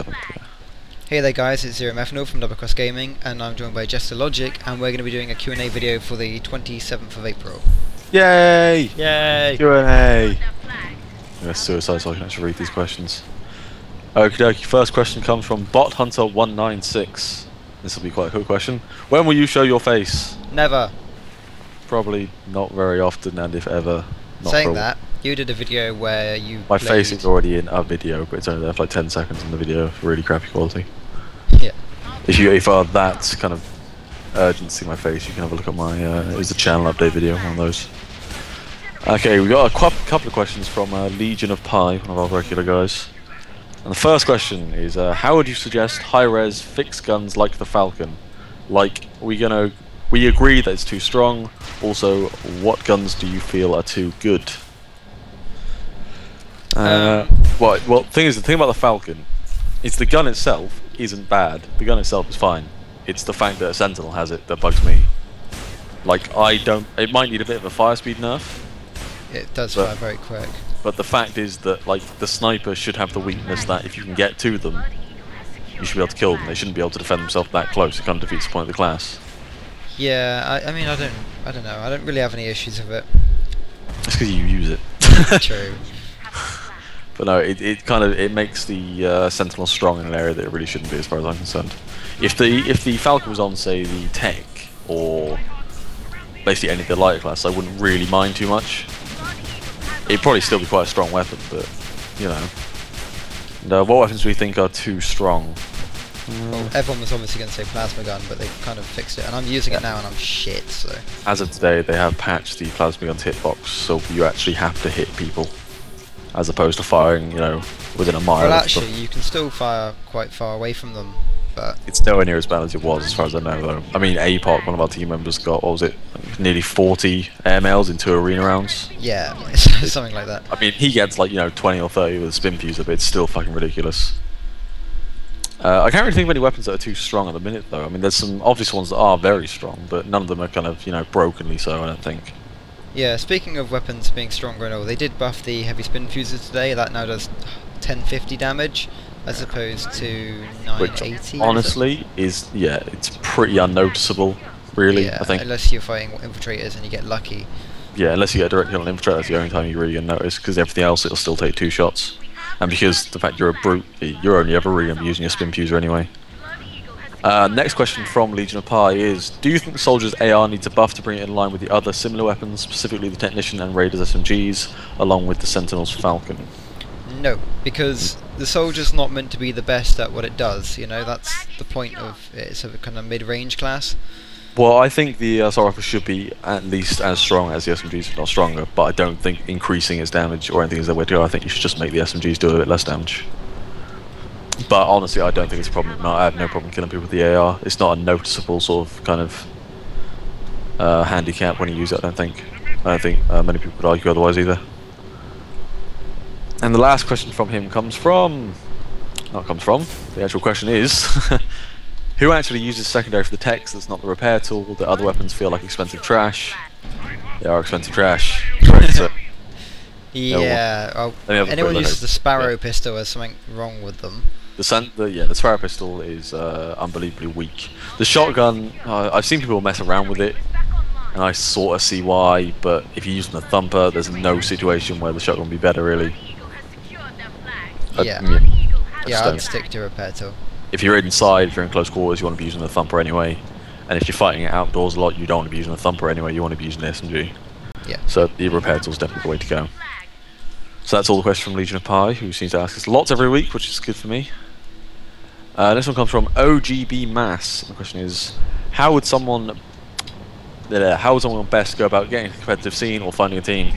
27th. Yeah. Hey there guys, it's ZeroMethanol from DoubleCrossedGaming, and I'm joined by JesterLogic, and we're going to be doing a Q&A video for the 27th of April. Yay! Yay! Q&A! I'm going to suicide so I can actually read these questions. Okie dokie, first question comes from BotHunter196. This will be quite a cool question. When will you show your face? Never. Probably not very often, and if ever, not Saying for that, you did a video where you My face is already in a video, but it's only there for like 10 seconds in the video, really crappy quality. Yeah. If are that kind of urgent to see my face, you can have a look at my, it was a channel update video, one of those. Okay, we got a couple of questions from Legion of Pi, one of our regular guys. And the first question is, how would you suggest high-res fixed guns like the Falcon? Like, we agree that it's too strong. Also, what guns do you feel are too good? Well, the thing about the Falcon is the gun itself isn't bad. The gun itself is fine. It's the fact that a Sentinel has it that bugs me. Like, it might need a bit of a fire speed nerf. It does fire very quick. But the fact is that, like, the sniper should have the weakness that if you can get to them, you should be able to kill them. They shouldn't be able to defend themselves that close. It kind of defeats the point of the class. Yeah, I mean, I don't know. I don't really have any issues with it. That's because you use it. True. But no, it makes the Sentinel strong in an area that it really shouldn't be, as far as I'm concerned. If the Falcon was on, say, the Tech or basically any of the lighter class, I wouldn't really mind too much. It'd probably still be quite a strong weapon, but you know. And, what weapons do we think are too strong? Well, everyone was obviously going to say plasma gun, but they've kind of fixed it, and I'm using it now, and I'm shit. So as of today, they have patched the plasma gun's hitbox, so you actually have to hit people, as opposed to firing, you know, within a mile. Well, actually, you can still fire quite far away from them, but it's nowhere near as bad as it was, as far as I know, though. I mean, APOC, one of our team members, got, what was it, nearly 40 airmails in 2 arena rounds. Yeah, something like that. I mean, he gets like, you know, 20 or 30 with a spin fuser, but it's still fucking ridiculous. I can't really think of any weapons that are too strong at the minute, though. I mean, there's some obvious ones that are very strong, but none of them are kind of, you know, brokenly so, I don't think. Yeah, speaking of weapons being stronger and all, they did buff the heavy spin fuser today. That now does 1050 damage, as opposed to 980. Which, honestly, it's pretty unnoticeable, really, yeah, I think. Unless you're fighting infiltrators and you get lucky. Yeah, unless you get a direct hit on an infiltrator, that's the only time you're really going to notice, because everything else, it'll still take 2 shots. And because the fact you're a brute, you're only ever really going to be using your spin fuser anyway. Next question from Legion of Pi is, do you think the Soldier's AR needs a buff to bring it in line with the other similar weapons, specifically the Technician and Raiders SMGs, along with the Sentinel's Falcon? No, because the Soldier's not meant to be the best at what it does, you know, that's the point of it. It's a kind of mid-range class. Well, I think the assault rifle should be at least as strong as the SMGs, if not stronger, but I don't think increasing its damage or anything is the way to go. I think you should just make the SMGs do a bit less damage. But honestly, I don't think it's a problem. No, I have no problem killing people with the AR. It's not a noticeable sort of kind of handicap when you use it, I don't think. I don't think many people would argue otherwise either. And the last question from him comes from... the actual question is... who actually uses secondary for the techs that's not the repair tool? The other weapons feel like expensive trash. They are expensive trash. Correct, sir. Yeah, anyone who uses the Sparrow pistol, has something wrong with them. The Sparrow pistol is unbelievably weak. The shotgun, I've seen people mess around with it, and I sort of see why, but if you're using a thumper, there's no situation where the shotgun would be better, really. I'd stick to repair tool. If you're inside, if you're in close quarters, you want to be using the thumper anyway. And if you're fighting outdoors a lot, you don't want to be using a thumper anyway, you want to be using the SMG. Yeah. So the repair tool is definitely the way to go. So that's all the questions from Legion of Pi, who seems to ask us lots every week, which is good for me. Next one comes from OGB Mass. The question is, how would someone best go about getting a competitive scene or finding a team?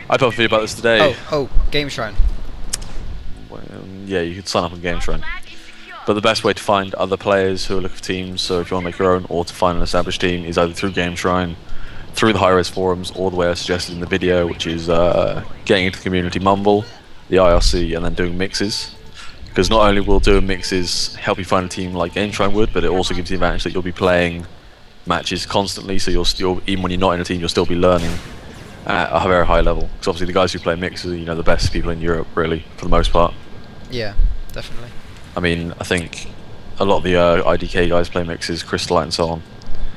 I talked to you about this today. Oh, Game Shrine. Yeah, you could sign up on Game Shrine. But the best way to find other players who are looking for teams, so if you want to make your own or to find an established team, is either through Game Shrine, through the high-res forums, or the way I suggested in the video, which is getting into the community mumble, the IRC, and then doing mixes. Because not only will doing mixes help you find a team like Game Shrine would, but it also gives you the advantage that you'll be playing matches constantly, so you'll still, even when you're not in a team, you'll still be learning at a very high level. Because obviously the guys who play mixes are, you know, the best people in Europe, really, for the most part. Yeah, definitely. I mean, I think a lot of the IDK guys play mixes, Crystalite and so on.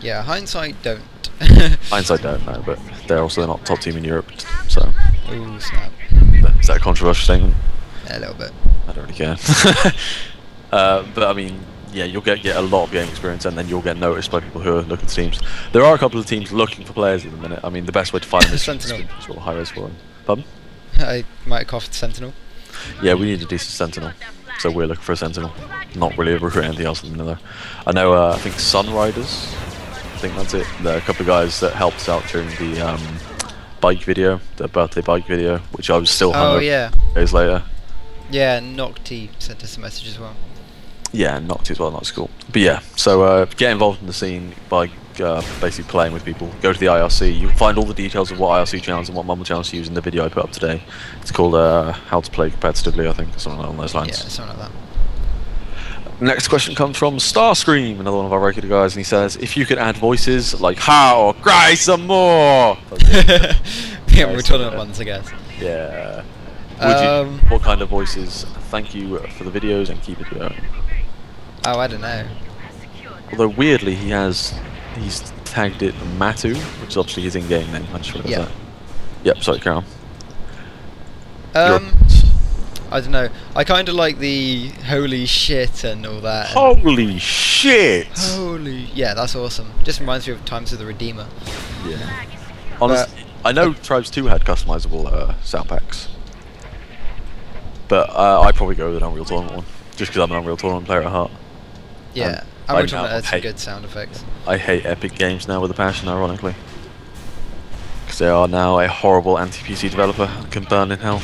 Yeah, hindsight don't. Hindsight don't know, but they're also not top team in Europe, so. Ooh, snap. Is that a controversial statement? Yeah, a little bit. I don't really care. But I mean, yeah, you'll get a lot of game experience, and then you'll get noticed by people who are looking at teams. There are a couple of teams looking for players at the minute. I mean, the best way to find them is Sentinel. sort of high res for them. Pardon? I might have coughed Sentinel. Yeah, we need a decent Sentinel, so we're looking for a Sentinel. Not really recruiting anything else than another. I know, I think Sunriders. I think that's it. There are a couple of guys that helped out during the bike video, the birthday bike video, which I was still hung yeah. days later. Yeah, Nocti sent us a message as well. Yeah, Nocti as well, not cool. But yeah, so get involved in the scene by basically playing with people. Go to the IRC. You can find all the details of what IRC channels and what mumble channels to use in the video I put up today. It's called How to Play Competitively, I think, or something along those lines. Yeah, something like that. Next question comes from Starscream, another one of our regular guys, and he says, if you could add voices like how, cry some more! Yeah, we're tournament ones, I guess. Yeah. Would you, what kind of voices? Thank you for the videos and keep it going. Oh, I don't know. Although weirdly he's tagged it Matu, which is obviously his in-game name. I just realised that. Yep, sorry, carry on. I don't know. I kind of like the holy shit and all that. Holy shit! Holy, yeah, that's awesome. Just reminds me of times of the Redeemer. Yeah. Honestly, I know Tribes 2 had customizable sound packs, but I'd probably go with an Unreal Tournament one, just because I'm an Unreal Tournament player at heart. Yeah, Unreal Tournament has some good sound effects. I hate Epic Games now with a passion, ironically, because they are now a horrible anti-PC developer and can burn in hell.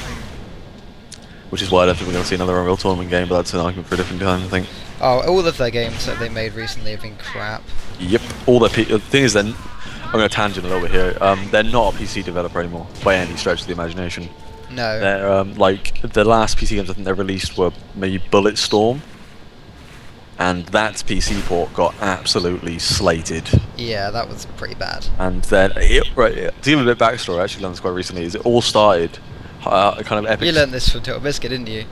Which is why I don't think we're going to see another Unreal Tournament game, but that's an argument for a different time, I think. Oh, all of their games that they made recently have been crap. Yep, all their the thing is, then I'm going to tangent a little bit here. They're not a PC developer anymore by any stretch of the imagination. No. They're like the last PC games I think they released were maybe Bulletstorm, and that PC port got absolutely slated. Yeah, that was pretty bad. And then, to give a bit of backstory, I actually learned this quite recently. Is it all started kind of epic. You learned this from Total Biscuit, didn't you?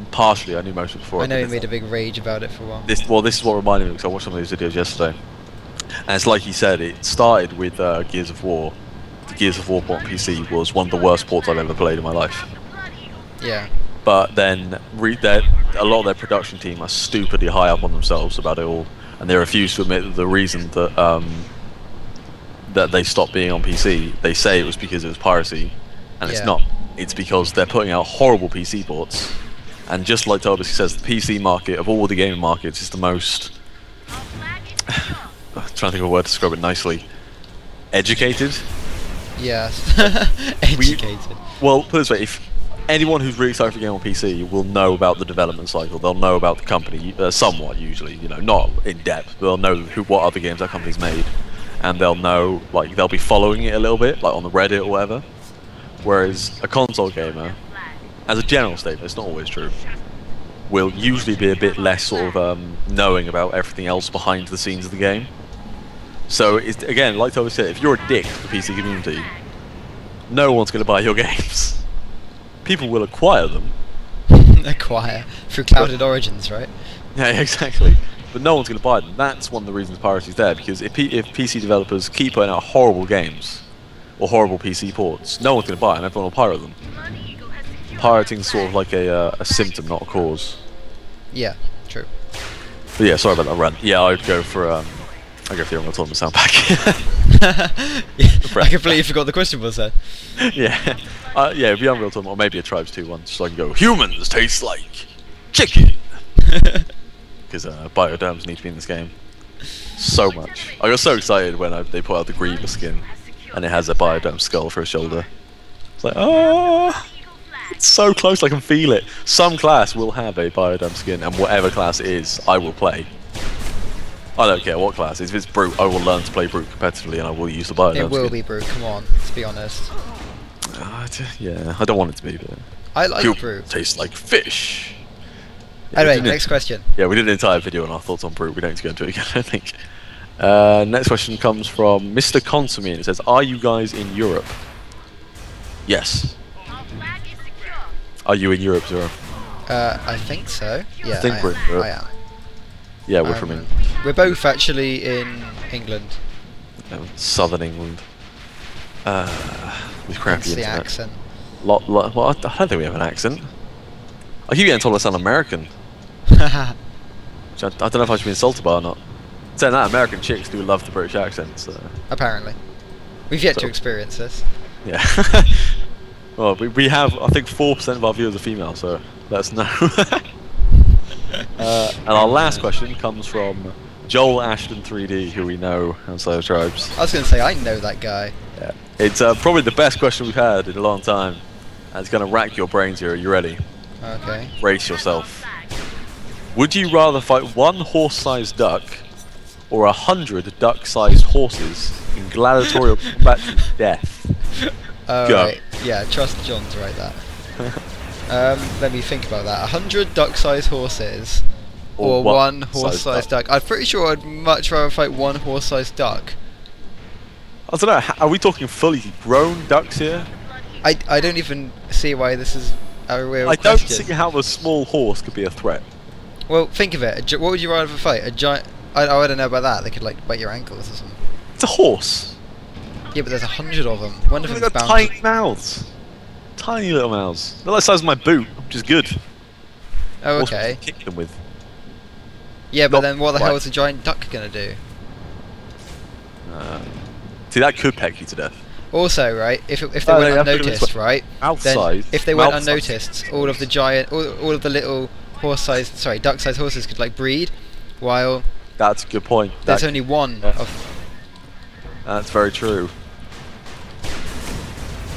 Partially, I knew most of it before. I know you made a big rage about it for a while. This is what reminded me, because I watched some of these videos yesterday. And it's like he said, it started with Gears of War. The Gears of War port on PC was one of the worst ports I've ever played in my life. Yeah. But then a lot of their production team are stupidly high up on themselves about it all, and they refuse to admit that the reason that that they stopped being on PC, they say it was because it was piracy. And it's not. It's because they're putting out horrible PC ports. And just like Tobias says, the PC market, of all the gaming markets, is the most... I'm trying to think of a word to describe it nicely. Educated? Yes. Educated. Well, put it this way, if anyone who's really excited for a game on PC will know about the development cycle, they'll know about the company, somewhat usually, you know, not in depth, but they'll know what other games that company's made. And they'll know, like, they'll be following it a little bit, like on the Reddit or whatever. Whereas a console gamer, as a general statement, it's not always true, will usually be a bit less sort of knowing about everything else behind the scenes of the game. So, it's, again, like Toby said, if you're a dick to the PC community, no one's going to buy your games. People will acquire them. Acquire? Through Clouded Origins, right? Yeah, exactly. But no one's going to buy them. That's one of the reasons piracy's there, because if PC developers keep putting out horrible games, or horrible PC ports, no one's going to buy them, everyone will pirate them. Pirating's sort of like a symptom, not a cause. Yeah, true. But yeah, sorry about that rant. Yeah, I'd go for the Unreal Tournament sound pack. I completely forgot the question was there. Yeah, yeah, it'd be Unreal Tournament, or maybe a Tribes 2 one, so I can go, humans taste like chicken! Because bioderms need to be in this game. So much. I got so excited when they put out the Grievous skin. And it has a bioderm skull for a shoulder. It's like, oh, it's so close, I can feel it. Some class will have a bioderm skin, and whatever class it is, I will play. I don't care what class it is. If it's Brute, I will learn to play Brute competitively, and I will use the bioderm skin. It will be Brute, come on, let's be honest. Yeah, I don't want it to be, but... I like Brute. Tastes like fish. Yeah, anyway, next question. Yeah, we did an entire video on our thoughts on Brute. We don't need to go into it again, I think. Next question comes from Mr. Consume, and it says, are you guys in Europe? Yes. Are you in Europe, Zero? I think so. Yeah, think we're in Europe. I am. Yeah, we're from England. We're both actually in England. Southern England. With crappy Hence the internet. accent. Well, I don't think we have an accent. I keep getting told I sound American. Which I don't know if I should be insulted by or not. Saying that, American chicks do love the British accent. So. Apparently. We've yet to experience this. Yeah. Well, we have, I think 4% of our viewers are female, so let us know. And our last question comes from Joel Ashton 3D, who we know outside of Tribes. I was going to say, I know that guy. Yeah. It's probably the best question we've had in a long time. And it's going to rack your brains here. Are you ready? Okay. Brace yourself. Would you rather fight one horse-sized duck or 100 duck-sized horses in gladiatorial combat to death? Oh, Go. right. Yeah, trust John to write that. Let me think about that. 100 duck-sized horses or one horse-sized duck. I'm pretty sure I'd much rather fight one horse-sized duck. I don't know, are we talking fully grown ducks here? I don't even see why this is a real I question. don't see how a small horse could be a threat. Well, think of it. What would you rather fight? A giant... I don't know about that. They could, like, bite your ankles or something. It's a horse. Yeah, but there's 100 of them. One of They've them's got bound tiny mouths. Tiny little mouths. They're like the size of my boot, which is good. Oh, What's okay. to kick them with? Yeah, but Not then what the quite. hell is a giant duck gonna do? See, that could peck you to death. Also, right, if they Oh, went yeah, put it this unnoticed, way. right, Mouth then size. if they went Mouth size. unnoticed, all of the giant, all of the little duck-sized horses could, like, breed, while That's a good point. there's only one yeah. of... That's very true.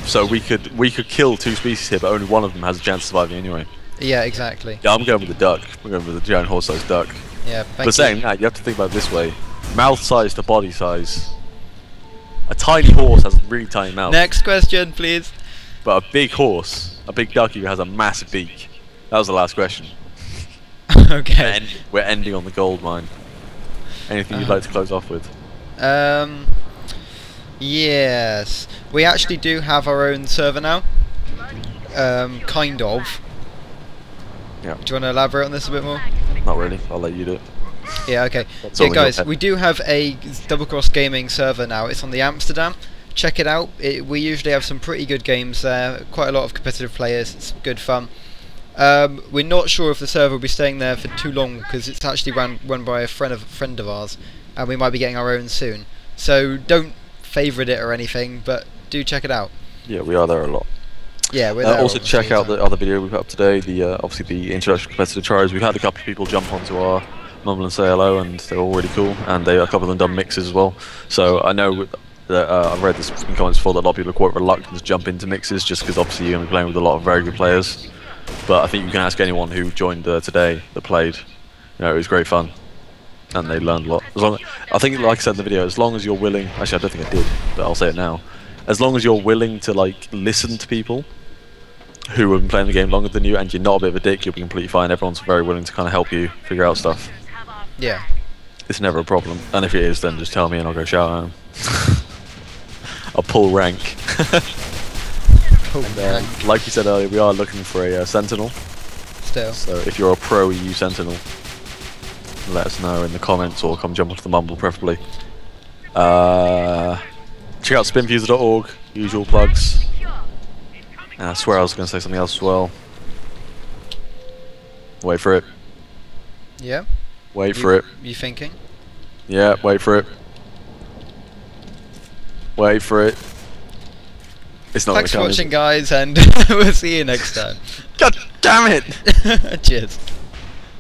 So we could kill two species here, but only one of them has a chance of surviving anyway. Yeah, exactly. Yeah, I'm going with the duck. I'm going with the giant horse-sized duck. Yeah, But saying that, you have to think about it this way: mouth size to body size. A tiny horse has a really tiny mouth. Next question, please. But a big horse, a big ducky, has a massive beak. That was the last question. Okay. And we're ending on the gold mine. Anything you'd like to close off with? Yes. We actually do have our own server now. Kind of. Yeah. Do you want to elaborate on this a bit more? Not really. I'll let you do it. Yeah, okay. That's Yeah, all in your guys, head. we do have a DoubleCrossedGaming server now. It's on the Amsterdam. Check it out. We usually have some pretty good games there. Quite a lot of competitive players. It's good fun. We're not sure if the server will be staying there for too long because it's actually run by a friend of ours, and we might be getting our own soon. So don't favourite it or anything, but do check it out. Yeah, we are there a lot. Yeah, we're there Also all check the out time. the other video we put up today. The obviously the introduction to competitive trials. We've had a couple of people jump onto our mumble and say hello, and they're all really cool. And a couple of them done mixes as well. So I know that I've read this in comments before that a lot of people are quite reluctant to jump into mixes just because obviously you're going to be playing with a lot of very good players. But I think you can ask anyone who joined today that played. You know, it was great fun, and they learned a lot. I think, like I said in the video, as long as you're willing. Actually, I don't think I did, but I'll say it now. As long as you're willing to like listen to people who have been playing the game longer than you, and you're not a bit of a dick, you'll be completely fine. Everyone's very willing to kind of help you figure out stuff. Yeah. It's never a problem, and if it is, then just tell me and I'll go shout at him. I'll pull rank. And, like you said earlier, we are looking for a Sentinel. Still. So if you're a pro EU Sentinel, let us know in the comments or come jump onto the mumble preferably. Check out spinfuser.org, usual plugs. And I swear I was going to say something else as well. Wait for it. Yeah. Wait for it. You thinking? Yeah, wait for it. Wait for it. It's not Thanks for gonna come, is watching, it? guys, and we'll see you next time. God damn it! Cheers.